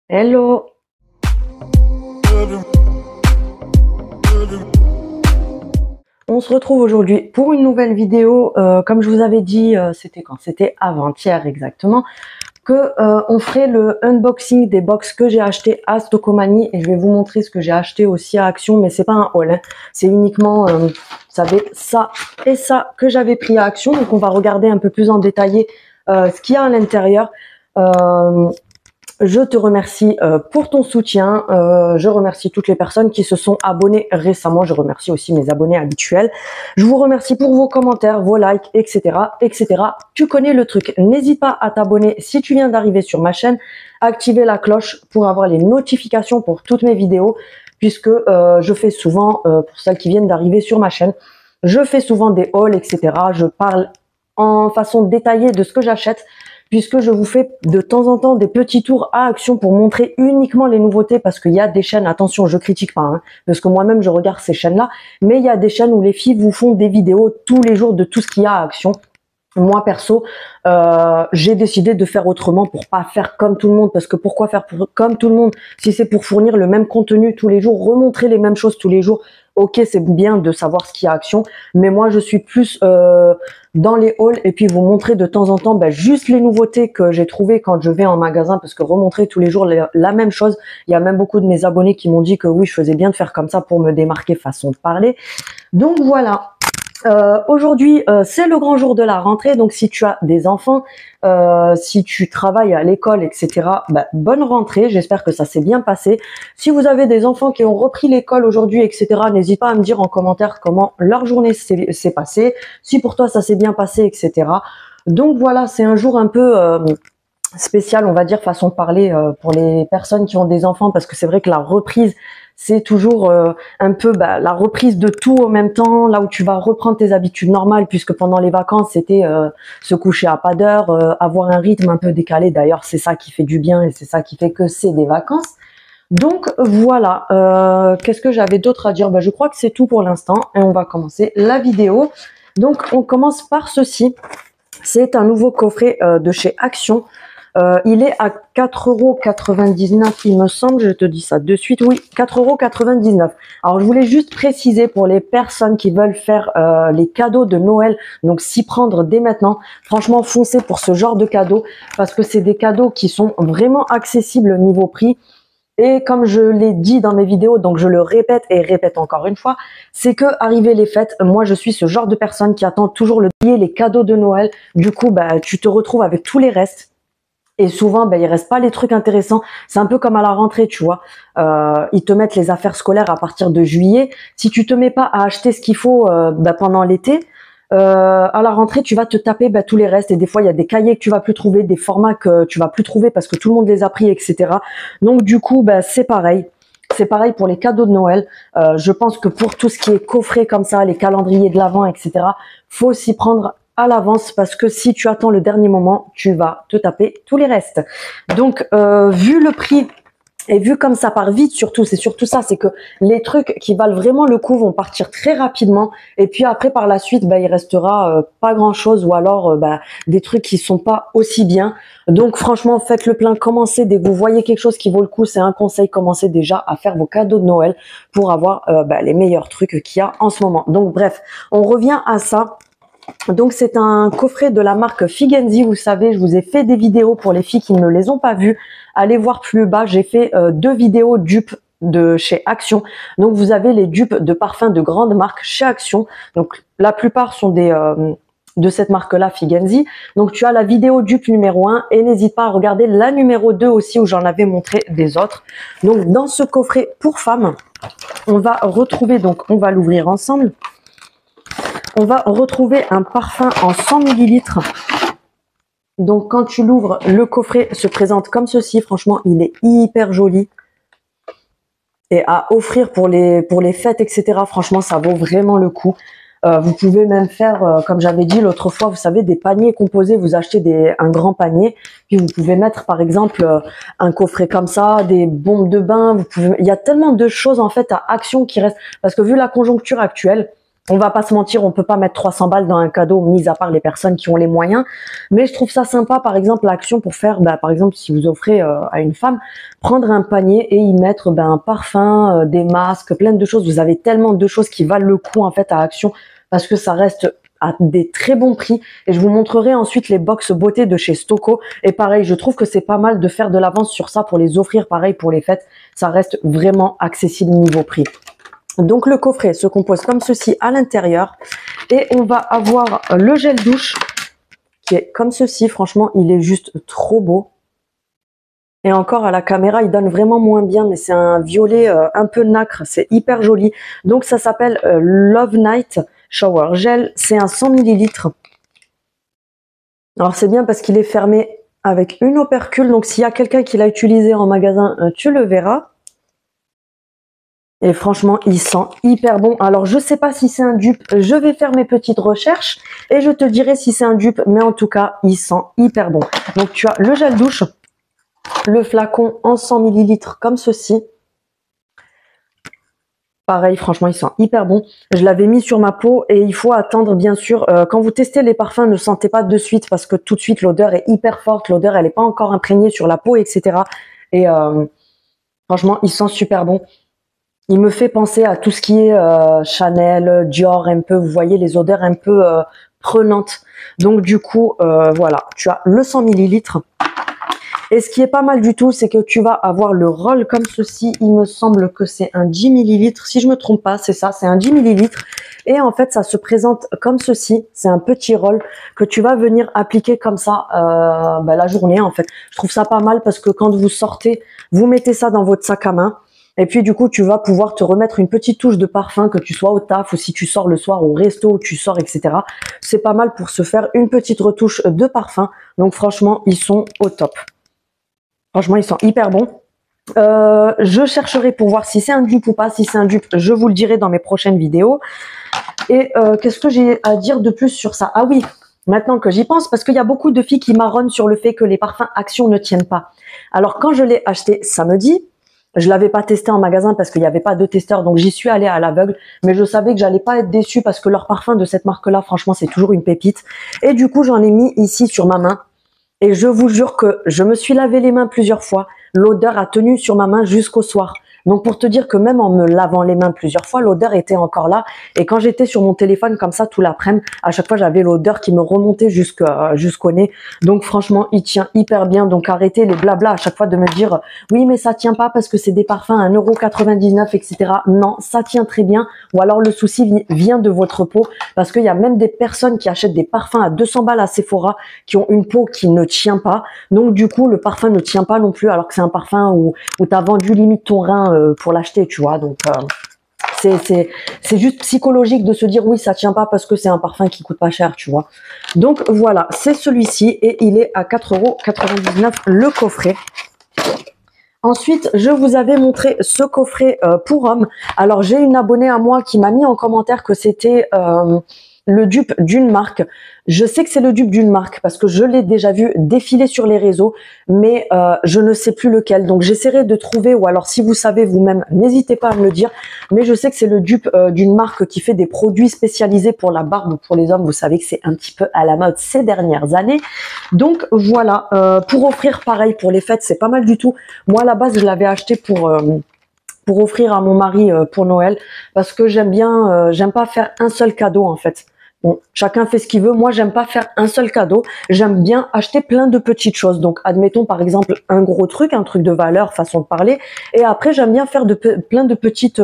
Hello. On se retrouve aujourd'hui pour une nouvelle vidéo. Comme je vous avais dit, c'était quand? C'était avant-hier exactement, que on ferait le unboxing des box que j'ai acheté à Stockomanie, et je vais vous montrer ce que j'ai acheté aussi à Action, mais c'est pas un haul, hein. C'est uniquement, vous savez, ça et ça que j'avais pris à Action. Donc on va regarder un peu plus en détaillé ce qu'il y a à l'intérieur. Je te remercie pour ton soutien. Je remercie toutes les personnes qui se sont abonnées récemment. Je remercie aussi mes abonnés habituels. Je vous remercie pour vos commentaires, vos likes, etc., etc. Tu connais le truc. N'hésite pas à t'abonner si tu viens d'arriver sur ma chaîne. Activer la cloche pour avoir les notifications pour toutes mes vidéos, puisque je fais souvent, pour celles qui viennent d'arriver sur ma chaîne, je fais souvent des hauls, etc. Je parle en façon détaillée de ce que j'achète, puisque je vous fais de temps en temps des petits tours à Action pour montrer uniquement les nouveautés, parce qu'il y a des chaînes, attention, je critique pas, hein, parce que moi-même je regarde ces chaînes-là, mais il y a des chaînes où les filles vous font des vidéos tous les jours de tout ce qu'il y a à Action. Moi perso, j'ai décidé de faire autrement pour pas faire comme tout le monde, parce que pourquoi faire comme tout le monde si c'est pour fournir le même contenu tous les jours, remontrer les mêmes choses tous les jours. Ok, c'est bien de savoir ce qu'il y a à Action, mais moi je suis plus dans les hauls, et puis vous montrer de temps en temps juste les nouveautés que j'ai trouvées quand je vais en magasin, parce que remontrer tous les jours la même chose, il y a même beaucoup de mes abonnés qui m'ont dit que oui, je faisais bien de faire comme ça pour me démarquer, façon de parler. Donc voilà. Aujourd'hui, c'est le grand jour de la rentrée, donc si tu as des enfants, si tu travailles à l'école, etc., bonne rentrée, j'espère que ça s'est bien passé. Si vous avez des enfants qui ont repris l'école aujourd'hui, etc., n'hésite pas à me dire en commentaire comment leur journée s'est passée, si pour toi ça s'est bien passé, etc. Donc voilà, c'est un jour un peu spécial, on va dire, façon de parler, pour les personnes qui ont des enfants, parce que c'est vrai que la reprise, c'est toujours un peu la reprise de tout en même temps, là où tu vas reprendre tes habitudes normales, puisque pendant les vacances, c'était se coucher à pas d'heure, avoir un rythme un peu décalé. D'ailleurs, c'est ça qui fait du bien, et c'est ça qui fait que c'est des vacances. Donc voilà, qu'est-ce que j'avais d'autre à dire? Je crois que c'est tout pour l'instant, et on va commencer la vidéo. Donc on commence par ceci. C'est un nouveau coffret de chez Action. Il est à 4,99 €, il me semble, je te dis ça de suite, oui, 4,99 €. Alors je voulais juste préciser pour les personnes qui veulent faire les cadeaux de Noël, donc s'y prendre dès maintenant, franchement foncez pour ce genre de cadeaux, parce que c'est des cadeaux qui sont vraiment accessibles niveau prix. Et comme je l'ai dit dans mes vidéos, donc je le répète et répète encore une fois, c'est que arrivé les fêtes, moi je suis ce genre de personne qui attend toujours les cadeaux de Noël. Du coup, tu te retrouves avec tous les restes. Et souvent, il reste pas les trucs intéressants. C'est un peu comme à la rentrée, tu vois. Ils te mettent les affaires scolaires à partir de juillet. Si tu te mets pas à acheter ce qu'il faut pendant l'été, à la rentrée, tu vas te taper tous les restes. Et des fois, il y a des cahiers que tu vas plus trouver, des formats que tu vas plus trouver parce que tout le monde les a pris, etc. Donc du coup, c'est pareil. C'est pareil pour les cadeaux de Noël. Je pense que pour tout ce qui est coffret comme ça, les calendriers de l'Avent, etc., faut s'y prendre à l'avance, parce que si tu attends le dernier moment, tu vas te taper tous les restes. Donc, vu le prix et vu comme ça part vite, surtout, c'est surtout ça, c'est que les trucs qui valent vraiment le coup vont partir très rapidement, et puis après par la suite, il restera pas grand chose, ou alors des trucs qui sont pas aussi bien. Donc franchement, faites le plein, commencez dès que vous voyez quelque chose qui vaut le coup. C'est un conseil, commencez déjà à faire vos cadeaux de Noël pour avoir les meilleurs trucs qu'il y a en ce moment. Donc bref, on revient à ça. Donc c'est un coffret de la marque Figenzi. Vous savez, je vous ai fait des vidéos pour les filles qui ne les ont pas vues. Allez voir plus bas, j'ai fait 2 vidéos dupes de chez Action. Donc vous avez les dupes de parfums de grandes marques chez Action. Donc la plupart sont des de cette marque-là, Figenzi. Donc tu as la vidéo dupe numéro 1, et n'hésite pas à regarder la numéro 2 aussi, où j'en avais montré des autres. Donc dans ce coffret pour femmes, on va retrouver, donc on va l'ouvrir ensemble. On va retrouver un parfum en 100 ml. Donc quand tu l'ouvres, le coffret se présente comme ceci. Franchement, il est hyper joli. Et à offrir pour les fêtes, etc. Franchement, ça vaut vraiment le coup. Vous pouvez même faire, comme j'avais dit l'autre fois, vous savez, des paniers composés. Vous achetez un grand panier, puis vous pouvez mettre par exemple un coffret comme ça, des bombes de bain. Il y a tellement de choses en fait à Action qui restent, parce que vu la conjoncture actuelle, On va pas se mentir, on peut pas mettre 300 balles dans un cadeau, mis à part les personnes qui ont les moyens. Mais je trouve ça sympa, par exemple, l'action pour faire, par exemple, si vous offrez à une femme, prendre un panier et y mettre un parfum, des masques, plein de choses. Vous avez tellement de choses qui valent le coup en fait à Action parce que ça reste à des très bons prix. Et je vous montrerai ensuite les box beauté de chez Stocco. Et pareil, je trouve que c'est pas mal de faire de l'avance sur ça pour les offrir, pareil pour les fêtes. Ça reste vraiment accessible niveau prix. Donc le coffret se compose comme ceci à l'intérieur et on va avoir le gel douche qui est comme ceci. Franchement, il est juste trop beau. Et encore à la caméra, il donne vraiment moins bien, mais c'est un violet un peu nacre, c'est hyper joli. Donc ça s'appelle Love Night Shower Gel, c'est un 100 ml. Alors c'est bien parce qu'il est fermé avec une opercule, donc s'il y a quelqu'un qui l'a utilisé en magasin, tu le verras. Et franchement, il sent hyper bon. Alors, je sais pas si c'est un dupe. Je vais faire mes petites recherches et je te dirai si c'est un dupe. Mais en tout cas, il sent hyper bon. Donc, tu as le gel douche, le flacon en 100 ml comme ceci. Pareil, franchement, il sent hyper bon. Je l'avais mis sur ma peau et il faut attendre, bien sûr. Quand vous testez les parfums, ne sentez pas de suite parce que tout de suite, l'odeur est hyper forte. L'odeur, elle n'est pas encore imprégnée sur la peau, etc. Et franchement, il sent super bon. Il me fait penser à tout ce qui est Chanel, Dior, un peu, vous voyez, les odeurs un peu prenantes. Donc du coup, voilà, tu as le 100 ml. Et ce qui est pas mal du tout, c'est que tu vas avoir le roll comme ceci. Il me semble que c'est un 10 ml. Si je me trompe pas, c'est ça, c'est un 10 ml. Et en fait, ça se présente comme ceci. C'est un petit roll que tu vas venir appliquer comme ça la journée, en fait. Je trouve ça pas mal parce que quand vous sortez, vous mettez ça dans votre sac à main. Et puis du coup, tu vas pouvoir te remettre une petite touche de parfum, que tu sois au taf ou si tu sors le soir au resto où tu sors, etc. C'est pas mal pour se faire une petite retouche de parfum. Donc franchement, ils sont au top. Franchement, ils sont hyper bons. Je chercherai pour voir si c'est un dupe ou pas. Si c'est un dupe, je vous le dirai dans mes prochaines vidéos. Et qu'est-ce que j'ai à dire de plus sur ça? Ah oui, maintenant que j'y pense, parce qu'il y a beaucoup de filles qui marronnent sur le fait que les parfums Action ne tiennent pas. Alors quand je l'ai acheté samedi, je l'avais pas testé en magasin parce qu'il n'y avait pas de testeur, donc j'y suis allée à l'aveugle. Mais je savais que j'allais pas être déçue parce que leur parfum de cette marque-là, franchement, c'est toujours une pépite. Et du coup, j'en ai mis ici sur ma main. Et je vous jure que je me suis lavé les mains plusieurs fois. L'odeur a tenu sur ma main jusqu'au soir. Donc pour te dire que même en me lavant les mains plusieurs fois, l'odeur était encore là. Et quand j'étais sur mon téléphone comme ça tout l'après-midi, à chaque fois j'avais l'odeur qui me remontait jusqu'au nez. Donc franchement, il tient hyper bien. Donc arrêtez les blabla à chaque fois de me dire oui mais ça tient pas parce que c'est des parfums à 1,99 €, etc. Non, ça tient très bien. Ou alors le souci vient de votre peau parce qu'il y a même des personnes qui achètent des parfums à 200 balles à Sephora qui ont une peau qui ne tient pas. Donc du coup, le parfum ne tient pas non plus alors que c'est un parfum où tu as vendu limite ton rein pour l'acheter, tu vois. Donc c'est juste psychologique de se dire oui ça tient pas parce que c'est un parfum qui coûte pas cher, tu vois. Donc voilà, c'est celui-ci et il est à 4,99 € le coffret. Ensuite, je vous avais montré ce coffret pour hommes. Alors j'ai une abonnée à moi qui m'a mis en commentaire que c'était le dupe d'une marque. Je sais que c'est le dupe d'une marque parce que je l'ai déjà vu défiler sur les réseaux, mais je ne sais plus lequel. Donc j'essaierai de trouver, ou alors si vous savez vous-même, n'hésitez pas à me le dire. Mais je sais que c'est le dupe d'une marque qui fait des produits spécialisés pour la barbe ou pour les hommes. Vous savez que c'est un petit peu à la mode ces dernières années. Donc voilà, pour offrir pareil pour les fêtes, c'est pas mal du tout. Moi à la base, je l'avais acheté pour offrir à mon mari pour Noël parce que j'aime pas faire un seul cadeau en fait. Bon, chacun fait ce qu'il veut. Moi, j'aime pas faire un seul cadeau. J'aime bien acheter plein de petites choses. Donc, admettons par exemple un gros truc, un truc de valeur, façon de parler. Et après, j'aime bien faire plein de petites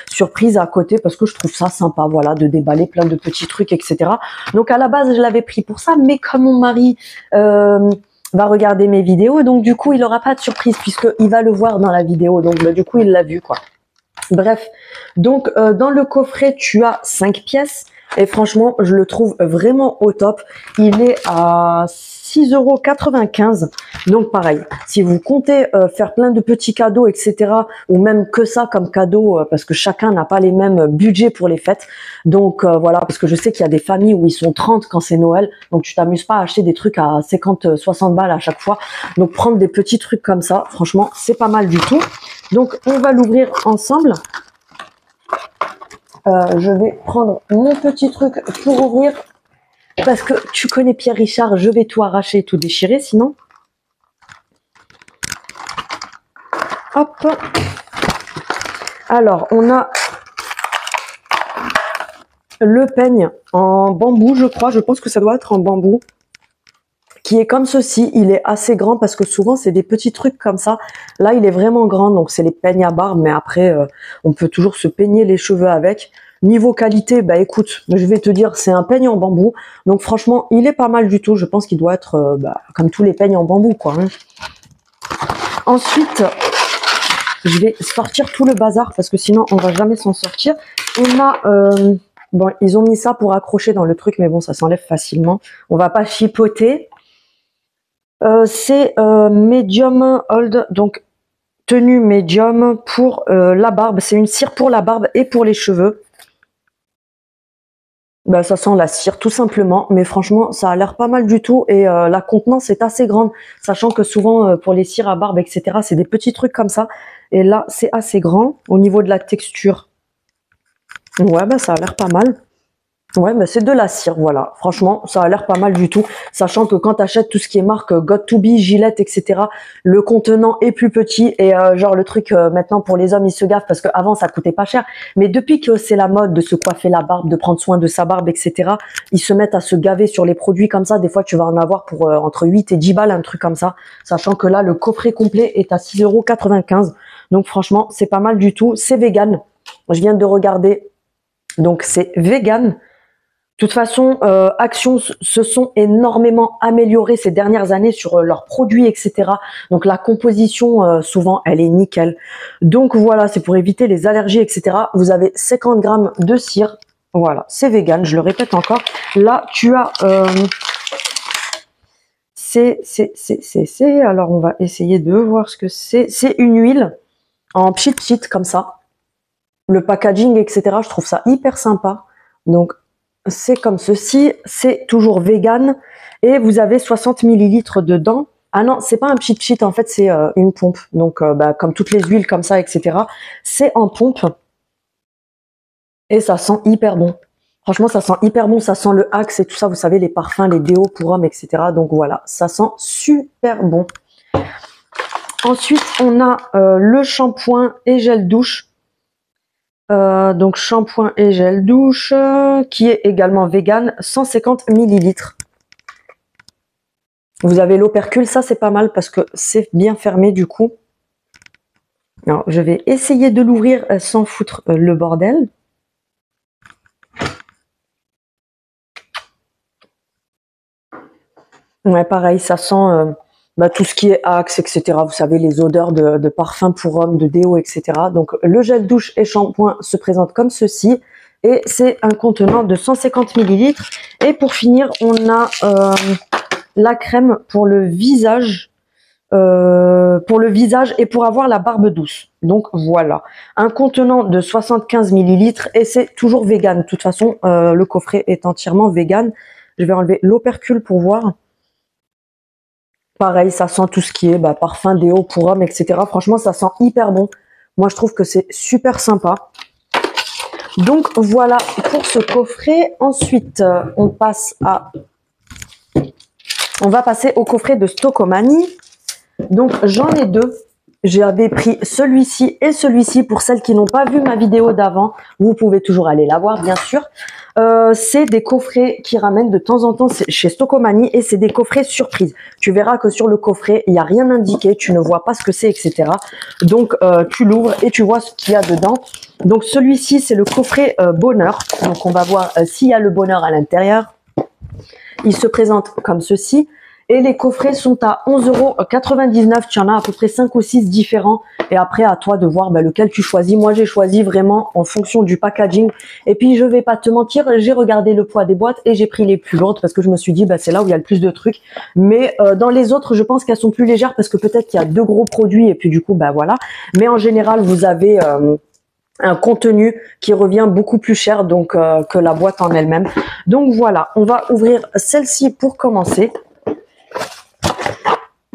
surprises à côté parce que je trouve ça sympa, voilà, de déballer plein de petits trucs, etc. Donc, à la base, je l'avais pris pour ça. Mais comme mon mari va regarder mes vidéos, donc du coup, il aura pas de surprise puisqu'il va le voir dans la vidéo. Donc, du coup, il l'a vu, quoi. Bref, donc dans le coffret, tu as 5 pièces. Et franchement, je le trouve vraiment au top. Il est à 6,95 €. Donc pareil, si vous comptez faire plein de petits cadeaux, etc. ou même que ça comme cadeau, parce que chacun n'a pas les mêmes budgets pour les fêtes. Donc voilà, parce que je sais qu'il y a des familles où ils sont 30 quand c'est Noël. Donc tu t'amuses pas à acheter des trucs à 50, 60 balles à chaque fois. Donc prendre des petits trucs comme ça, franchement, c'est pas mal du tout. Donc on va l'ouvrir ensemble. Je vais prendre mon petit truc pour ouvrir. Parce que tu connais Pierre Richard, je vais tout arracher, tout déchirer sinon. Hop. Alors, on a le peigne en bambou, je crois. Je pense que ça doit être en bambou. Qui est comme ceci. Il est assez grand parce que souvent, c'est des petits trucs comme ça. Là, il est vraiment grand. Donc, c'est les peignes à barbe. Mais après, on peut toujours se peigner les cheveux avec. Niveau qualité, bah écoute, je vais te dire, c'est un peigne en bambou. Donc, franchement, il est pas mal du tout. Je pense qu'il doit être comme tous les peignes en bambou, quoi. Hein. Ensuite... je vais sortir tout le bazar parce que sinon on va jamais s'en sortir. On a, bon, ils ont mis ça pour accrocher dans le truc, mais bon, ça s'enlève facilement. On va pas chipoter. C'est medium hold, donc tenue medium pour la barbe. C'est une cire pour la barbe et pour les cheveux. Ben, ça sent la cire tout simplement, mais franchement ça a l'air pas mal du tout et la contenance est assez grande, sachant que souvent pour les cires à barbe etc c'est des petits trucs comme ça et là c'est assez grand. Au niveau de la texture, ouais ben ça a l'air pas mal. Ouais, mais c'est de la cire, voilà. Franchement, ça a l'air pas mal du tout. Sachant que quand tu achètes tout ce qui est marque Got2b, Gillette, etc., le contenant est plus petit. Et genre le truc, maintenant, pour les hommes, ils se gavent parce qu'avant, ça coûtait pas cher. Mais depuis que c'est la mode de se coiffer la barbe, de prendre soin de sa barbe, etc., ils se mettent à se gaver sur les produits comme ça. Des fois, tu vas en avoir pour entre 8 et 10 balles, un truc comme ça. Sachant que là, le coffret complet est à 6,95 €. Donc franchement, c'est pas mal du tout. C'est vegan. Je viens de regarder. Donc c'est vegan. De toute façon, Action se sont énormément améliorés ces dernières années sur leurs produits, etc. Donc la composition, souvent, elle est nickel. Donc voilà, c'est pour éviter les allergies, etc. Vous avez 50 grammes de cire. Voilà, c'est vegan, je le répète encore. Là, tu as... alors, on va essayer de voir ce que c'est. C'est une huile en pchit comme ça. Le packaging, etc. Je trouve ça hyper sympa. Donc... c'est comme ceci, c'est toujours vegan et vous avez 60 ml dedans. Ah non, c'est pas un pchit en fait, c'est une pompe. Donc, comme toutes les huiles comme ça, etc. C'est en pompe et ça sent hyper bon. Franchement, ça sent hyper bon, ça sent le Axe et tout ça. Vous savez, les parfums, les déos pour hommes, etc. Donc voilà, ça sent super bon. Ensuite, on a le shampoing et gel douche. Donc shampoing et gel douche qui est également vegan, 150 ml. Vous avez l'opercule, ça c'est pas mal parce que c'est bien fermé du coup. Alors je vais essayer de l'ouvrir sans foutre le bordel. Ouais, pareil, ça sent tout ce qui est Axe, etc. Vous savez, les odeurs de parfum pour hommes, de déo, etc. Donc, le gel douche et shampoing se présente comme ceci. Et c'est un contenant de 150 ml. Et pour finir, on a la crème pour le visage. Et pour avoir la barbe douce. Donc, voilà. Un contenant de 75 ml. Et c'est toujours vegan. De toute façon, le coffret est entièrement vegan. Je vais enlever l'opercule pour voir. Pareil, ça sent tout ce qui est parfum, déo pour hommes, etc. Franchement, ça sent hyper bon. Moi, je trouve que c'est super sympa. Donc, voilà pour ce coffret. Ensuite, on va passer au coffret de Stockomanie. Donc, j'en ai deux. J'avais pris celui-ci et celui-ci pour celles qui n'ont pas vu ma vidéo d'avant. Vous pouvez toujours aller la voir, bien sûr. C'est des coffrets qui ramènent de temps en temps chez Stockomanie et c'est des coffrets surprises. Tu verras que sur le coffret, il n'y a rien indiqué, tu ne vois pas ce que c'est, etc. Donc, tu l'ouvres et tu vois ce qu'il y a dedans. Donc, celui-ci, c'est le coffret bonheur. Donc, on va voir s'il y a le bonheur à l'intérieur. Il se présente comme ceci. Et les coffrets sont à 11,99 €. Tu en as à peu près 5 ou 6 différents. Et après, à toi de voir lequel tu choisis. Moi, j'ai choisi vraiment en fonction du packaging. Et puis, je vais pas te mentir, j'ai regardé le poids des boîtes et j'ai pris les plus lourdes parce que je me suis dit, c'est là où il y a le plus de trucs. Mais dans les autres, je pense qu'elles sont plus légères parce que peut-être qu'il y a 2 gros produits et puis du coup, voilà. Mais en général, vous avez... un contenu qui revient beaucoup plus cher donc que la boîte en elle-même. Donc voilà, on va ouvrir celle-ci pour commencer.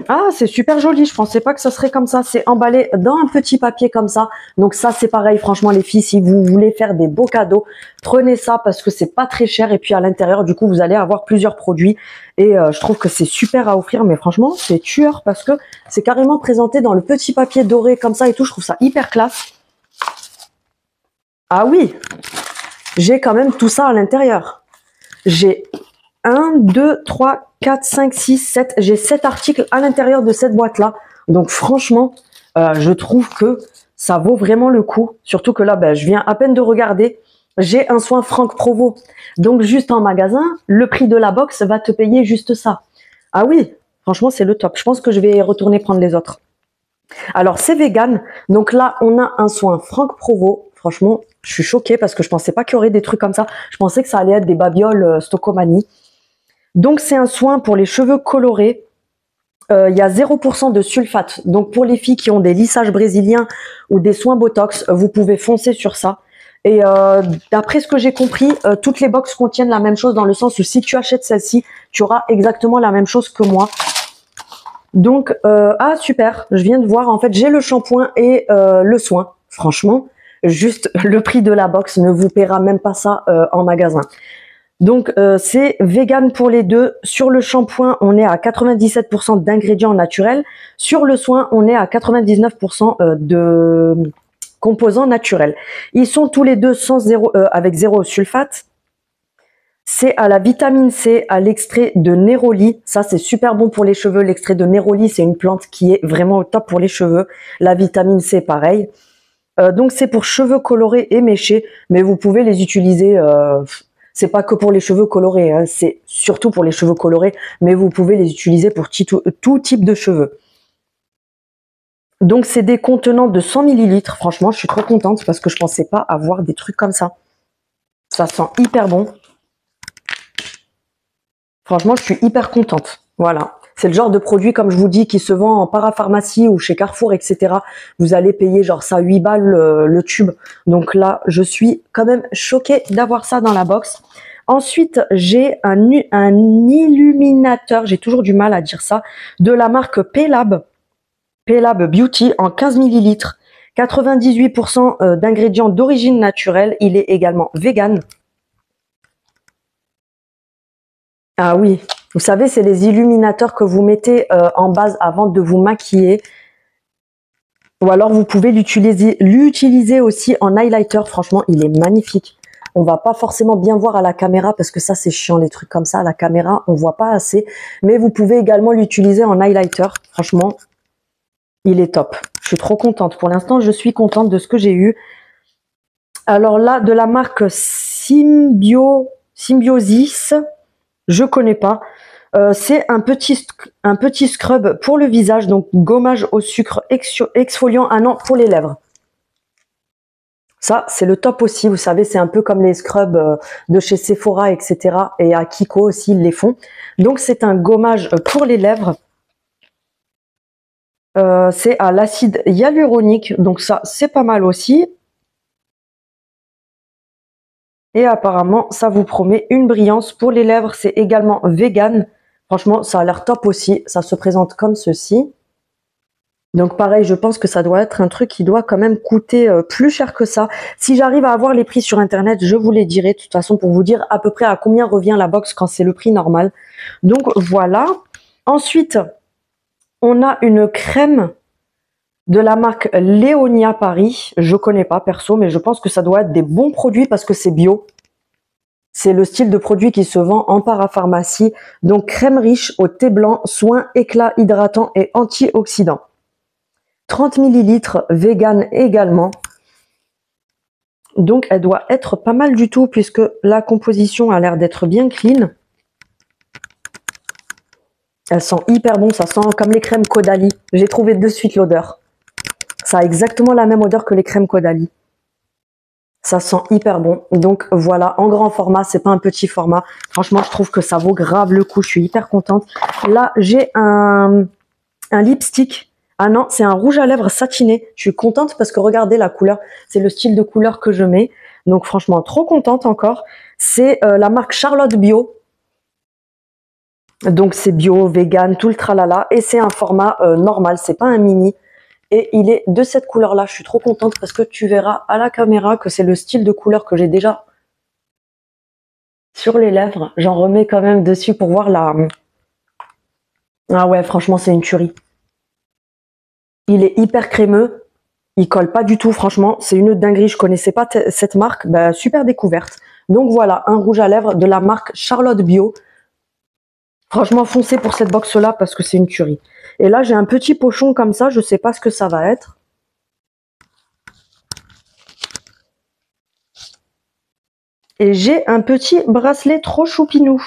Ah, c'est super joli. Je pensais pas que ça serait comme ça. C'est emballé dans un petit papier comme ça. Donc ça, c'est pareil. Franchement, les filles, si vous voulez faire des beaux cadeaux, prenez ça parce que c'est pas très cher. Et puis à l'intérieur, du coup, vous allez avoir plusieurs produits. Et je trouve que c'est super à offrir. Mais franchement, c'est tueur parce que c'est carrément présenté dans le petit papier doré comme ça et tout. Je trouve ça hyper classe. Ah oui, j'ai quand même tout ça à l'intérieur. J'ai 1, 2, 3, 4, 5, 6, 7. J'ai 7 articles à l'intérieur de cette boîte-là. Donc franchement, je trouve que ça vaut vraiment le coup. Surtout que là, ben, je viens à peine de regarder. J'ai un soin Franck Provo. Donc juste en magasin, le prix de la box va te payer juste ça. Ah oui, franchement, c'est le top. Je pense que je vais retourner prendre les autres. Alors, c'est vegan. Donc là, on a un soin Franck Provo. Franchement, je suis choquée parce que je pensais pas qu'il y aurait des trucs comme ça. Je pensais que ça allait être des babioles Stocomanie. Donc, c'est un soin pour les cheveux colorés. Il y a 0% de sulfate. Donc, pour les filles qui ont des lissages brésiliens ou des soins Botox, vous pouvez foncer sur ça. Et d'après ce que j'ai compris, toutes les box contiennent la même chose dans le sens où si tu achètes celle-ci, tu auras exactement la même chose que moi. Donc, ah super, je viens de voir, en fait, j'ai le shampoing et le soin. Franchement, juste le prix de la box ne vous paiera même pas ça en magasin. Donc, c'est vegan pour les deux. Sur le shampoing, on est à 97% d'ingrédients naturels. Sur le soin, on est à 99% de composants naturels. Ils sont tous les deux avec zéro sulfate. C'est à la vitamine C, à l'extrait de néroli. Ça, c'est super bon pour les cheveux. L'extrait de néroli, c'est une plante qui est vraiment au top pour les cheveux. La vitamine C, pareil. Donc, c'est pour cheveux colorés et méchés, mais vous pouvez les utiliser. C'est pas que pour les cheveux colorés, hein, c'est surtout pour les cheveux colorés, mais vous pouvez les utiliser pour tout type de cheveux. Donc, c'est des contenants de 100 millilitres. Franchement, je suis trop contente parce que je pensais pas avoir des trucs comme ça. Ça sent hyper bon. Franchement, je suis hyper contente. Voilà. C'est le genre de produit, comme je vous dis, qui se vend en parapharmacie ou chez Carrefour, etc. Vous allez payer genre ça 8 balles le tube. Donc là, je suis quand même choquée d'avoir ça dans la box. Ensuite, j'ai un illuminateur, j'ai toujours du mal à dire ça, de la marque P-Lab Beauty en 15 millilitres. 98% d'ingrédients d'origine naturelle. Il est également vegan. Ah oui, vous savez, c'est les illuminateurs que vous mettez en base avant de vous maquiller. Ou alors, vous pouvez l'utiliser aussi en highlighter. Franchement, il est magnifique. On va pas forcément bien voir à la caméra parce que ça, c'est chiant, les trucs comme ça. À la caméra, on voit pas assez. Mais vous pouvez également l'utiliser en highlighter. Franchement, il est top. Je suis trop contente. Pour l'instant, je suis contente de ce que j'ai eu. Alors là, de la marque Symbiosis, je connais pas. C'est un petit scrub pour le visage, donc gommage au sucre exfoliant pour les lèvres. Ça, c'est le top aussi. Vous savez, c'est un peu comme les scrubs de chez Sephora, etc. Et à Kiko aussi, ils les font. Donc, c'est un gommage pour les lèvres. C'est à l'acide hyaluronique. Donc ça, c'est pas mal aussi. Et apparemment, ça vous promet une brillance pour les lèvres. C'est également vegan. Franchement, ça a l'air top aussi. Ça se présente comme ceci. Donc pareil, je pense que ça doit être un truc qui doit quand même coûter plus cher que ça. Si j'arrive à avoir les prix sur Internet, je vous les dirai de toute façon pour vous dire à peu près à combien revient la box quand c'est le prix normal. Donc voilà. Ensuite, on a une crème de la marque Léonia Paris. Je connais pas perso, mais je pense que ça doit être des bons produits parce que c'est bio. C'est le style de produit qui se vend en parapharmacie. Donc crème riche au thé blanc, soin, éclat hydratant et antioxydant. 30 millilitres, vegan également. Donc elle doit être pas mal du tout puisque la composition a l'air d'être bien clean. Elle sent hyper bon, ça sent comme les crèmes Caudalie. J'ai trouvé de suite l'odeur. Ça a exactement la même odeur que les crèmes Caudalie. Ça sent hyper bon. Donc voilà, en grand format, c'est pas un petit format. Franchement, je trouve que ça vaut grave le coup. Je suis hyper contente. Là, j'ai un lipstick. Ah non, c'est un rouge à lèvres satiné. Je suis contente parce que regardez la couleur. C'est le style de couleur que je mets. Donc franchement, trop contente encore. C'est la marque Charlotte Bio. Donc c'est bio, vegan, tout le tralala. Et c'est un format normal, c'est pas un mini. Et il est de cette couleur-là. Je suis trop contente parce que tu verras à la caméra que c'est le style de couleur que j'ai déjà sur les lèvres. J'en remets quand même dessus pour voir la... Ah ouais, franchement, c'est une tuerie. Il est hyper crémeux. Il colle pas du tout, franchement. C'est une dinguerie. Je connaissais pas cette marque. Bah, super découverte. Donc voilà, un rouge à lèvres de la marque Charlotte Bio. Franchement, foncez pour cette box-là parce que c'est une tuerie. Et là, j'ai un petit pochon comme ça. Je sais pas ce que ça va être. Et j'ai un petit bracelet trop choupinou.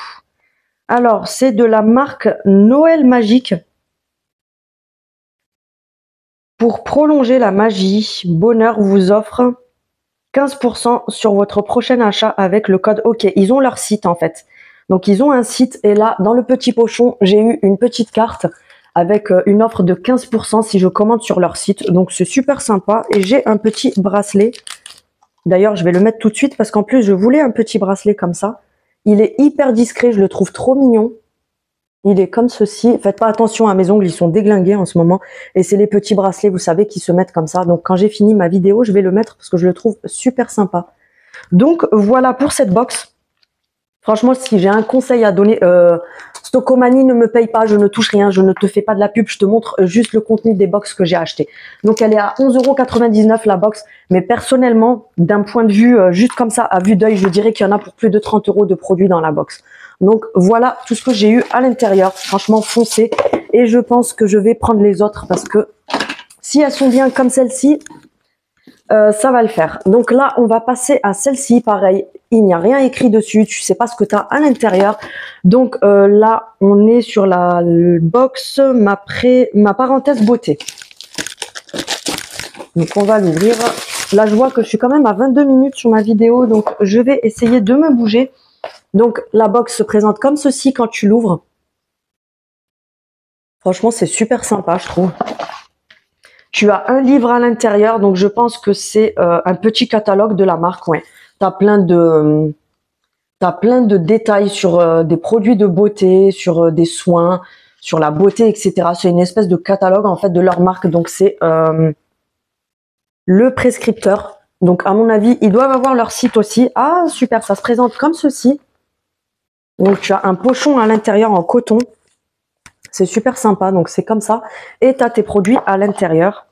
Alors, c'est de la marque Noël Magique. Pour prolonger la magie, Bonheur vous offre 15% sur votre prochain achat avec le code OK. Ils ont leur site en fait. Donc ils ont un site et là, dans le petit pochon, j'ai eu une petite carte avec une offre de 15% si je commande sur leur site. Donc c'est super sympa et j'ai un petit bracelet. D'ailleurs, je vais le mettre tout de suite parce qu'en plus, je voulais un petit bracelet comme ça. Il est hyper discret, je le trouve trop mignon. Il est comme ceci. Faites pas attention à mes ongles, ils sont déglingués en ce moment. Et c'est les petits bracelets, vous savez, qui se mettent comme ça. Donc quand j'ai fini ma vidéo, je vais le mettre parce que je le trouve super sympa. Donc voilà pour cette box. Franchement, si j'ai un conseil à donner, Stocomanie ne me paye pas, je ne touche rien, je ne te fais pas de la pub, je te montre juste le contenu des box que j'ai acheté. Donc elle est à 11,99 € la box, mais personnellement, d'un point de vue juste comme ça, à vue d'œil, je dirais qu'il y en a pour plus de 30 € de produits dans la box. Donc voilà tout ce que j'ai eu à l'intérieur, franchement foncé. Et je pense que je vais prendre les autres parce que si elles sont bien comme celle-ci, ça va le faire. Donc là, on va passer à celle-ci. Pareil, il n'y a rien écrit dessus. Tu sais pas ce que tu as à l'intérieur. Donc là, on est sur la box ma parenthèse beauté. Donc on va l'ouvrir. Là, je vois que je suis quand même à 22 minutes sur ma vidéo. Donc je vais essayer de me bouger. Donc la box se présente comme ceci quand tu l'ouvres. Franchement, c'est super sympa, je trouve. Tu as un livre à l'intérieur, donc je pense que c'est un petit catalogue de la marque. Ouais. Tu as plein de détails sur des produits de beauté, sur des soins, sur la beauté, etc. C'est une espèce de catalogue en fait de leur marque. Donc c'est le prescripteur. Donc à mon avis, ils doivent avoir leur site aussi. Ah super, ça se présente comme ceci. Donc tu as un pochon à l'intérieur en coton. C'est super sympa, donc c'est comme ça. Et tu as tes produits à l'intérieur.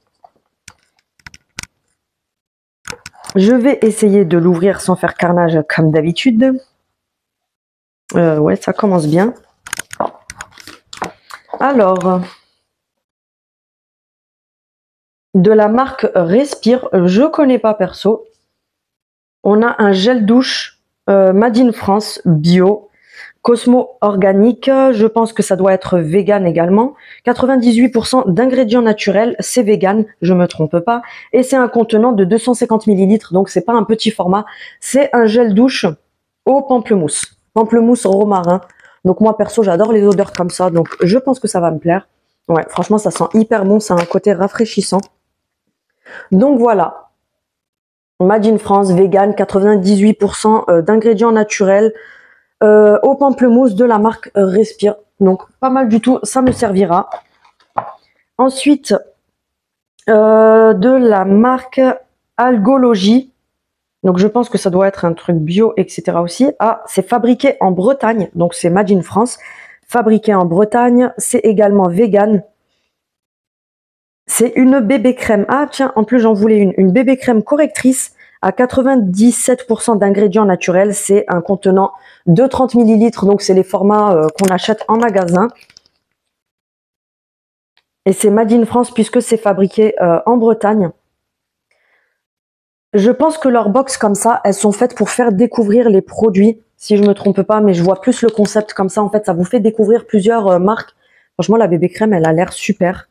Je vais essayer de l'ouvrir sans faire carnage comme d'habitude. Ouais, ça commence bien. Alors, de la marque Respire, je connais pas perso. On a un gel douche Made in France bio. Cosmo organique, je pense que ça doit être vegan également. 98% d'ingrédients naturels, c'est vegan, je me trompe pas. Et c'est un contenant de 250 ml, donc c'est pas un petit format. C'est un gel douche au pamplemousse. Pamplemousse romarin. Donc moi perso, j'adore les odeurs comme ça, donc je pense que ça va me plaire. Ouais, franchement, ça sent hyper bon, ça a un côté rafraîchissant. Donc voilà. Made in France, vegan, 98% d'ingrédients naturels. Au pamplemousse de la marque Respire. Donc pas mal du tout, ça me servira. Ensuite, de la marque Algologie. Donc je pense que ça doit être un truc bio, etc. aussi. Ah, c'est fabriqué en Bretagne, donc c'est Made in France. Fabriqué en Bretagne, c'est également vegan. C'est une bébé crème. Ah tiens, en plus j'en voulais une bébé crème correctrice à 97% d'ingrédients naturels. C'est un contenant de 30 ml, donc c'est les formats qu'on achète en magasin. Et c'est Made in France puisque c'est fabriqué en Bretagne. Je pense que leurs box comme ça, elles sont faites pour faire découvrir les produits, si je me trompe pas, mais je vois plus le concept comme ça. En fait, ça vous fait découvrir plusieurs marques. Franchement, la bébé crème, elle a l'air super.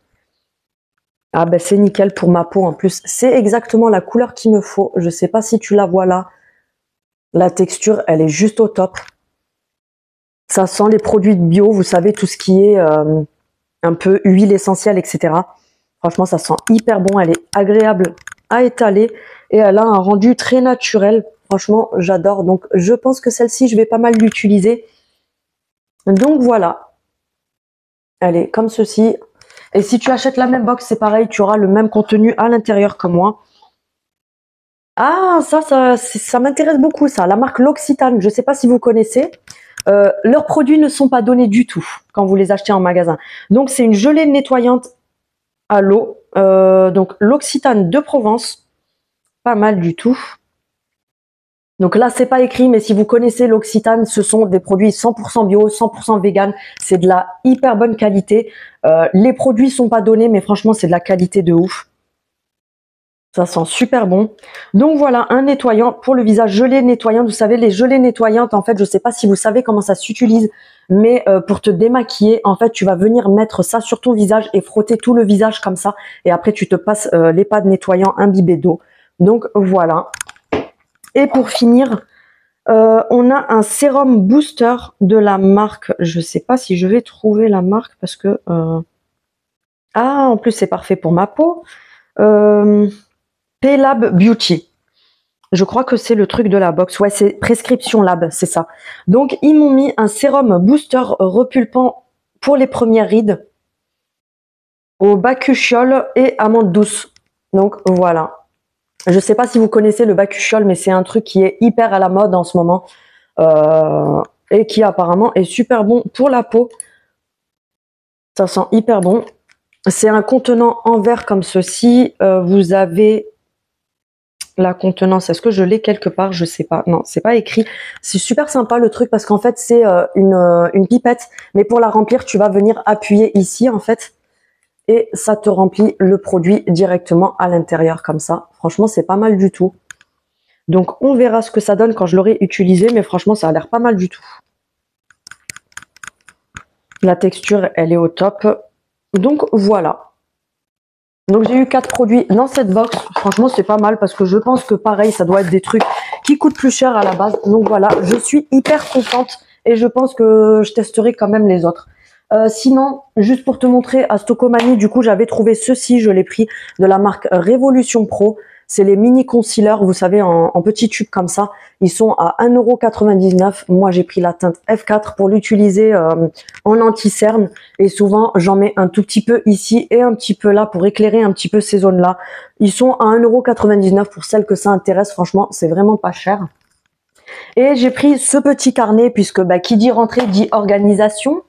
Ah ben c'est nickel pour ma peau en plus. C'est exactement la couleur qu'il me faut. Je sais pas si tu la vois là. La texture, elle est juste au top. Ça sent les produits bio, vous savez, tout ce qui est un peu huile essentielle, etc. Franchement, ça sent hyper bon. Elle est agréable à étaler et elle a un rendu très naturel. Franchement, j'adore. Donc, je pense que celle-ci, je vais pas mal l'utiliser. Donc, voilà. Elle est comme ceci. Et si tu achètes la même box, c'est pareil, tu auras le même contenu à l'intérieur que moi. Ah, ça m'intéresse beaucoup, ça. La marque L'Occitane, je ne sais pas si vous connaissez. Leurs produits ne sont pas donnés du tout quand vous les achetez en magasin. Donc, c'est une gelée nettoyante à l'eau. Donc, L'Occitane de Provence. Pas mal du tout. Donc là, c'est pas écrit, mais si vous connaissez l'Occitane, ce sont des produits 100% bio, 100% vegan. C'est de la hyper bonne qualité. Les produits sont pas donnés, mais franchement, c'est de la qualité de ouf. Ça sent super bon. Donc voilà, un nettoyant pour le visage, gelée nettoyante. Vous savez, les gelées nettoyantes, en fait, je sais pas si vous savez comment ça s'utilise, mais pour te démaquiller, en fait, tu vas venir mettre ça sur ton visage et frotter tout le visage comme ça. Et après, tu te passes les pads nettoyants imbibés d'eau. Donc voilà. Et pour finir, on a un sérum booster de la marque. Je sais pas si je vais trouver la marque parce que... Ah, en plus, c'est parfait pour ma peau. P-Lab Beauty. Je crois que c'est le truc de la box. Ouais, c'est Prescription Lab, c'est ça. Donc, ils m'ont mis un sérum booster repulpant pour les premières rides au bakuchiol et amande douce. Donc, voilà. Je sais pas si vous connaissez le bakuchiol, mais c'est un truc qui est hyper à la mode en ce moment. Et qui apparemment est super bon pour la peau. Ça sent hyper bon. C'est un contenant en verre comme ceci. Vous avez... La contenance, est-ce que je l'ai quelque part? Je sais pas. Non, c'est pas écrit. C'est super sympa le truc parce qu'en fait c'est une pipette, mais pour la remplir, tu vas venir appuyer ici en fait et ça te remplit le produit directement à l'intérieur comme ça. Franchement, c'est pas mal du tout. Donc on verra ce que ça donne quand je l'aurai utilisé, mais franchement, ça a l'air pas mal du tout. La texture, elle est au top. Donc voilà. Donc j'ai eu 4 produits dans cette box. Franchement, c'est pas mal parce que je pense que pareil, ça doit être des trucs qui coûtent plus cher à la base. Donc voilà, je suis hyper contente et je pense que je testerai quand même les autres. Sinon, juste pour te montrer, à Stocomanie, du coup, j'avais trouvé ceci. Je l'ai pris de la marque Révolution Pro. C'est les mini concealers, vous savez, en petits tubes comme ça. Ils sont à 1,99 €. Moi, j'ai pris la teinte F4 pour l'utiliser en anti-cerne. Et souvent, j'en mets un tout petit peu ici et un petit peu là pour éclairer un petit peu ces zones-là. Ils sont à 1,99 € pour celles que ça intéresse. Franchement, c'est vraiment pas cher. Et j'ai pris ce petit carnet puisque qui dit rentrée dit organisation.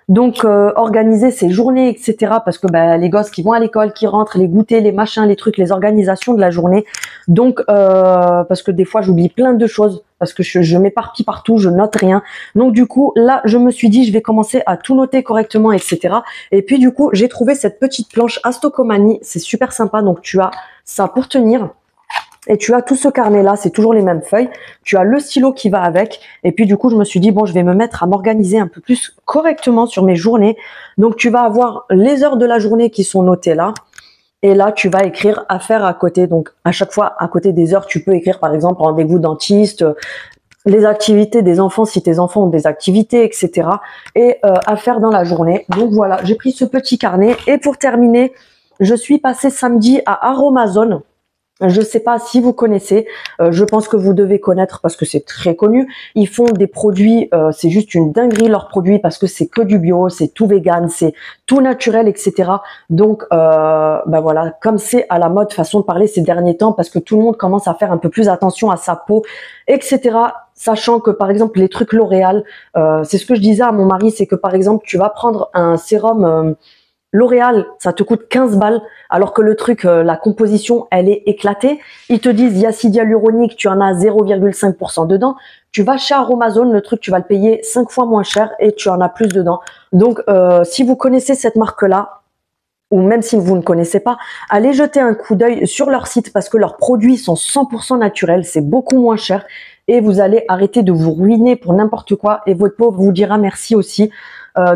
Donc organiser ces journées, etc. Parce que les gosses qui vont à l'école, qui rentrent, les goûters, les machins, les trucs, les organisations de la journée. Donc parce que des fois j'oublie plein de choses parce que je m'éparpille partout, je note rien. Donc du coup là je me suis dit je vais commencer à tout noter correctement, etc. Et puis du coup j'ai trouvé cette petite planche à Stocomanie, c'est super sympa. Donc tu as ça pour tenir. Et tu as tout ce carnet-là, c'est toujours les mêmes feuilles. Tu as le stylo qui va avec. Et puis du coup, je me suis dit, bon, je vais me mettre à m'organiser un peu plus correctement sur mes journées. Donc tu vas avoir les heures de la journée qui sont notées là. Et là, tu vas écrire à faire à côté. Donc à chaque fois, à côté des heures, tu peux écrire par exemple rendez-vous dentiste, les activités des enfants si tes enfants ont des activités, etc. Et à faire dans la journée. Donc voilà, j'ai pris ce petit carnet. Et pour terminer, je suis passée samedi à Aromazone. Je ne sais pas si vous connaissez, je pense que vous devez connaître parce que c'est très connu. Ils font des produits, c'est juste une dinguerie leurs produits parce que c'est que du bio, c'est tout vegan, c'est tout naturel, etc. Donc voilà, comme c'est à la mode façon de parler ces derniers temps parce que tout le monde commence à faire un peu plus attention à sa peau, etc. Sachant que par exemple les trucs L'Oréal, c'est ce que je disais à mon mari, c'est que par exemple tu vas prendre un sérum L'Oréal, ça te coûte 15 balles, alors que le truc, la composition, elle est éclatée. Ils te disent, il y a acide hyaluronique, tu en as 0,5% dedans. Tu vas chez Aromazone, le truc, tu vas le payer 5 fois moins cher et tu en as plus dedans. Donc, si vous connaissez cette marque-là, ou même si vous ne connaissez pas, allez jeter un coup d'œil sur leur site parce que leurs produits sont 100% naturels, c'est beaucoup moins cher et vous allez arrêter de vous ruiner pour n'importe quoi et votre peau vous dira merci aussi.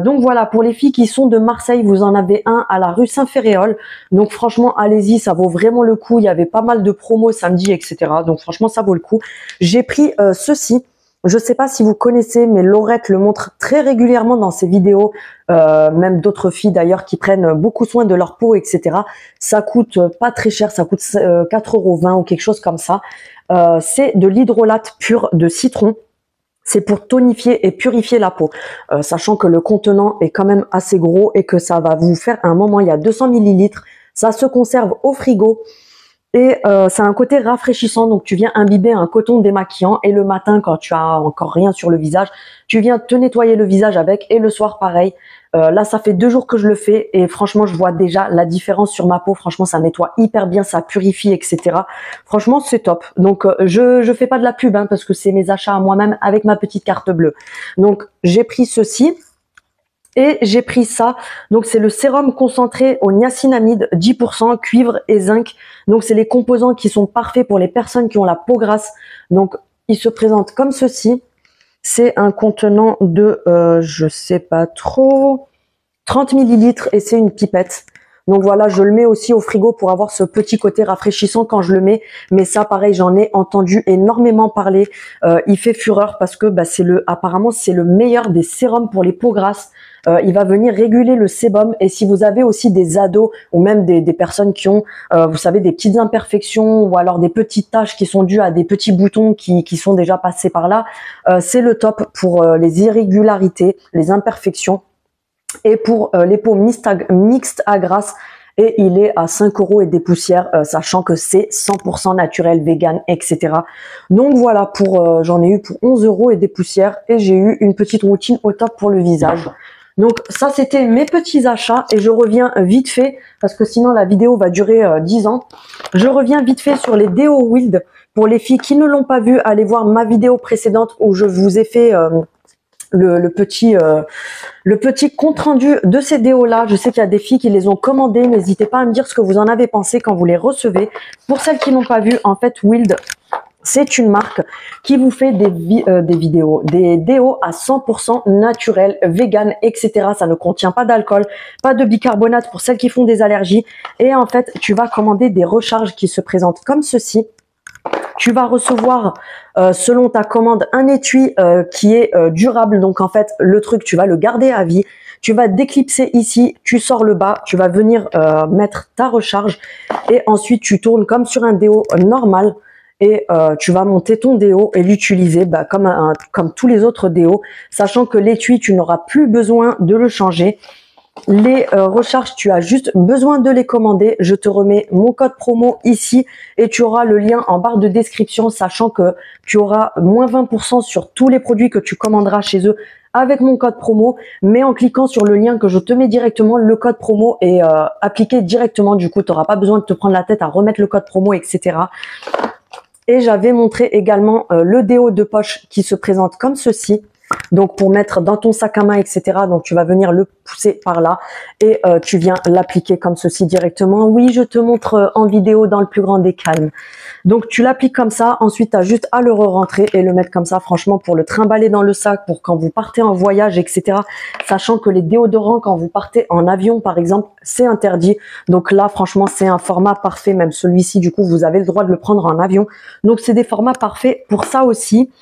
Donc voilà, pour les filles qui sont de Marseille, vous en avez un à la rue Saint-Ferréol. Donc franchement, allez-y, ça vaut vraiment le coup. Il y avait pas mal de promos samedi, etc. Donc franchement, ça vaut le coup. J'ai pris ceci. Je sais pas si vous connaissez, mais Laurette le montre très régulièrement dans ses vidéos, même d'autres filles d'ailleurs qui prennent beaucoup soin de leur peau, etc. Ça coûte pas très cher, ça coûte 4,20 € ou quelque chose comme ça. C'est de l'hydrolate pur de citron. C'est pour tonifier et purifier la peau, sachant que le contenant est quand même assez gros et que ça va vous faire un moment. Il y a 200 millilitres, ça se conserve au frigo et ça a un côté rafraîchissant. Donc tu viens imbiber un coton démaquillant et le matin quand tu as encore rien sur le visage, tu viens te nettoyer le visage avec et le soir pareil. Là ça fait 2 jours que je le fais et franchement je vois déjà la différence sur ma peau. Franchement ça nettoie hyper bien, ça purifie, etc. Franchement c'est top. Donc je fais pas de la pub hein, parce que c'est mes achats à moi-même avec ma petite carte bleue. Donc j'ai pris ceci. Et j'ai pris ça, donc c'est le sérum concentré au niacinamide, 10%, cuivre et zinc. Donc c'est les composants qui sont parfaits pour les personnes qui ont la peau grasse. Donc il se présente comme ceci. C'est un contenant de, je sais pas trop, 30 millilitres et c'est une pipette. Donc voilà, je le mets aussi au frigo pour avoir ce petit côté rafraîchissant quand je le mets. Mais ça, pareil, j'en ai entendu énormément parler. Il fait fureur parce que bah, apparemment, c'est le meilleur des sérums pour les peaux grasses. Il va venir réguler le sébum. Et si vous avez aussi des ados ou même des personnes qui ont, vous savez, des petites imperfections ou alors des petites taches qui sont dues à des petits boutons qui sont déjà passés par là, c'est le top pour les irrégularités, les imperfections. Et pour les peaux mixtes à grasse, et il est à 5 € et des poussières, sachant que c'est 100% naturel, vegan, etc. Donc voilà, j'en ai eu pour 11 € et des poussières, et j'ai eu une petite routine au top pour le visage. Donc ça, c'était mes petits achats, et je reviens vite fait, parce que sinon la vidéo va durer 10 ans. Je reviens vite fait sur les déos Wild. Pour les filles qui ne l'ont pas vu, allez voir ma vidéo précédente où je vous ai fait... le petit compte rendu de ces déos là. Je sais qu'il y a des filles qui les ont commandés. N'hésitez pas à me dire ce que vous en avez pensé quand vous les recevez. Pour celles qui n'ont pas vu, en fait, Wild, c'est une marque qui vous fait des déos à 100% naturels, vegan, etc. Ça ne contient pas d'alcool, pas de bicarbonate pour celles qui font des allergies. Et en fait, tu vas commander des recharges qui se présentent comme ceci. Tu vas recevoir, selon ta commande, un étui qui est durable. Donc, en fait, le truc, tu vas le garder à vie. Tu vas déclipser ici, tu sors le bas, tu vas venir mettre ta recharge. Et ensuite, tu tournes comme sur un déo normal. Et tu vas monter ton déo et l'utiliser bah, comme tous les autres déos. Sachant que l'étui, tu n'auras plus besoin de le changer. Les recharges, tu as juste besoin de les commander. Je te remets mon code promo ici et tu auras le lien en barre de description, sachant que tu auras moins 20% sur tous les produits que tu commanderas chez eux avec mon code promo. Mais en cliquant sur le lien que je te mets directement, le code promo est appliqué directement. Du coup, tu n'auras pas besoin de te prendre la tête à remettre le code promo, etc. Et j'avais montré également le déo de poche qui se présente comme ceci. Donc pour mettre dans ton sac à main, etc. Donc tu vas venir le pousser par là et tu viens l'appliquer comme ceci directement. Oui, je te montre en vidéo dans le plus grand des calmes. Donc tu l'appliques comme ça, ensuite tu as juste à le re-rentrer et le mettre comme ça, franchement pour le trimballer dans le sac, pour quand vous partez en voyage, etc. Sachant que les déodorants, quand vous partez en avion par exemple, c'est interdit. Donc là franchement c'est un format parfait, même celui-ci du coup vous avez le droit de le prendre en avion. Donc c'est des formats parfaits pour ça aussi.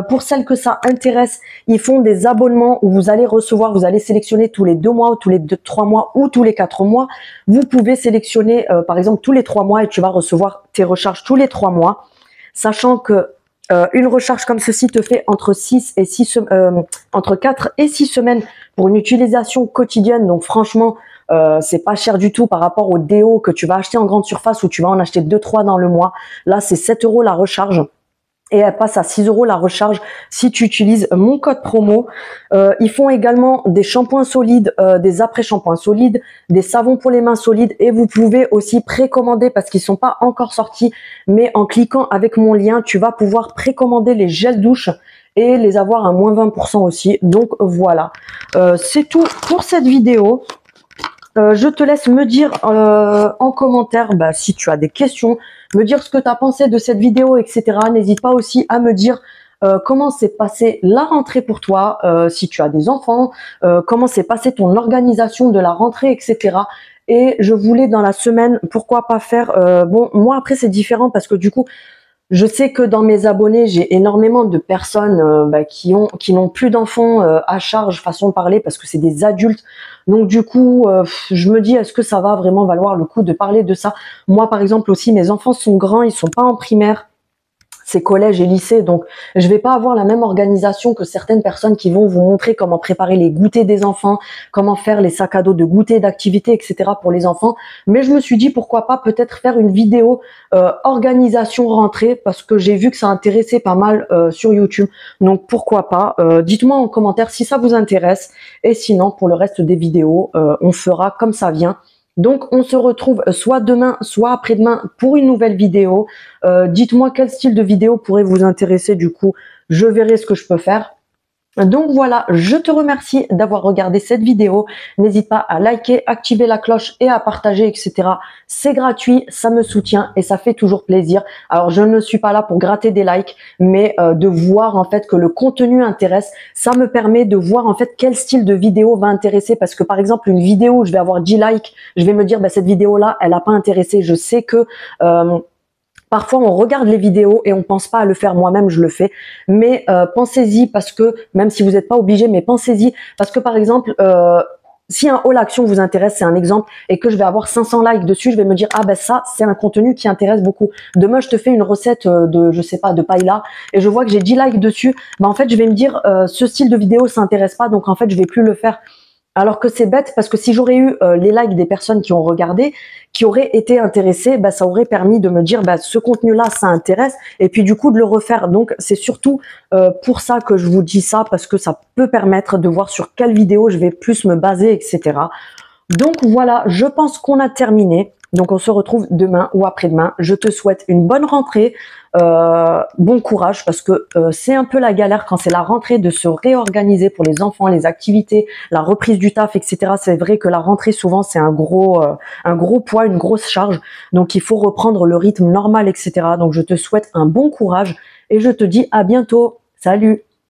Pour celles que ça intéresse, ils font des abonnements où vous allez recevoir, vous allez sélectionner tous les 2 mois ou tous les 3 mois ou tous les 4 mois. Vous pouvez sélectionner par exemple tous les 3 mois et tu vas recevoir tes recharges tous les 3 mois. Sachant que une recharge comme ceci te fait entre 4 et 6 semaines pour une utilisation quotidienne. Donc franchement, c'est pas cher du tout par rapport au déo que tu vas acheter en grande surface où tu vas en acheter 2-3 dans le mois. Là, c'est 7 € la recharge. Et elle passe à 6 € la recharge si tu utilises mon code promo. Ils font également des shampoings solides, des après-shampoings solides, des savons pour les mains solides. Et vous pouvez aussi précommander parce qu'ils sont pas encore sortis. Mais en cliquant avec mon lien, tu vas pouvoir précommander les gels douche et les avoir à moins 20% aussi. Donc voilà, c'est tout pour cette vidéo. Je te laisse me dire en commentaire si tu as des questions, me dire ce que tu as pensé de cette vidéo, etc. N'hésite pas aussi à me dire comment s'est passée la rentrée pour toi, si tu as des enfants, comment s'est passée ton organisation de la rentrée, etc. Et je voulais dans la semaine, pourquoi pas faire... bon, moi après c'est différent parce que du coup, je sais que dans mes abonnés, j'ai énormément de personnes qui n'ont plus d'enfants à charge, façon de parler, parce que c'est des adultes. Donc du coup, je me dis, est-ce que ça va vraiment valoir le coup de parler de ça? Moi, par exemple, aussi, mes enfants sont grands, ils sont pas en primaire. c'est collège et lycée, donc je vais pas avoir la même organisation que certaines personnes qui vont vous montrer comment préparer les goûters des enfants, comment faire les sacs à dos de goûter, d'activités, etc. pour les enfants. Mais je me suis dit pourquoi pas peut-être faire une vidéo organisation rentrée, parce que j'ai vu que ça intéressait pas mal sur YouTube. Donc pourquoi pas, dites-moi en commentaire si ça vous intéresse, et sinon pour le reste des vidéos, on fera comme ça vient. Donc on se retrouve soit demain, soit après-demain pour une nouvelle vidéo. Dites-moi quel style de vidéo pourrait vous intéresser, du coup je verrai ce que je peux faire. Donc voilà, je te remercie d'avoir regardé cette vidéo. N'hésite pas à liker, activer la cloche et à partager, etc. C'est gratuit, ça me soutient et ça fait toujours plaisir. Alors je ne suis pas là pour gratter des likes, mais de voir en fait que le contenu intéresse, ça me permet de voir en fait quel style de vidéo va intéresser. Parce que par exemple une vidéo où je vais avoir 10 likes, je vais me dire bah, cette vidéo là elle n'a pas intéressé. Je sais que parfois, on regarde les vidéos et on pense pas à le faire. Moi-même, je le fais. Mais pensez-y, parce que, même si vous n'êtes pas obligé, mais pensez-y. Parce que, par exemple, si un haul action vous intéresse, c'est un exemple, et que je vais avoir 500 likes dessus, je vais me dire, ah ben ça, c'est un contenu qui intéresse beaucoup. Demain, je te fais une recette de, je sais pas, de paella, et je vois que j'ai 10 likes dessus. Ben, en fait, je vais me dire, ce style de vidéo, ça intéresse pas, donc en fait, je vais plus le faire. Alors que c'est bête, parce que si j'aurais eu les likes des personnes qui ont regardé, qui auraient été intéressées, bah, ça aurait permis de me dire bah, ce contenu-là, ça intéresse, et puis du coup de le refaire. Donc c'est surtout pour ça que je vous dis ça, parce que ça peut permettre de voir sur quelle vidéo je vais plus me baser, etc. Donc voilà, je pense qu'on a terminé. Donc on se retrouve demain ou après-demain. Je te souhaite une bonne rentrée, bon courage, parce que c'est un peu la galère quand c'est la rentrée de se réorganiser pour les enfants, les activités, la reprise du taf, etc. C'est vrai que la rentrée souvent c'est un gros poids, une grosse charge. Donc il faut reprendre le rythme normal, etc. Donc je te souhaite un bon courage et je te dis à bientôt. Salut!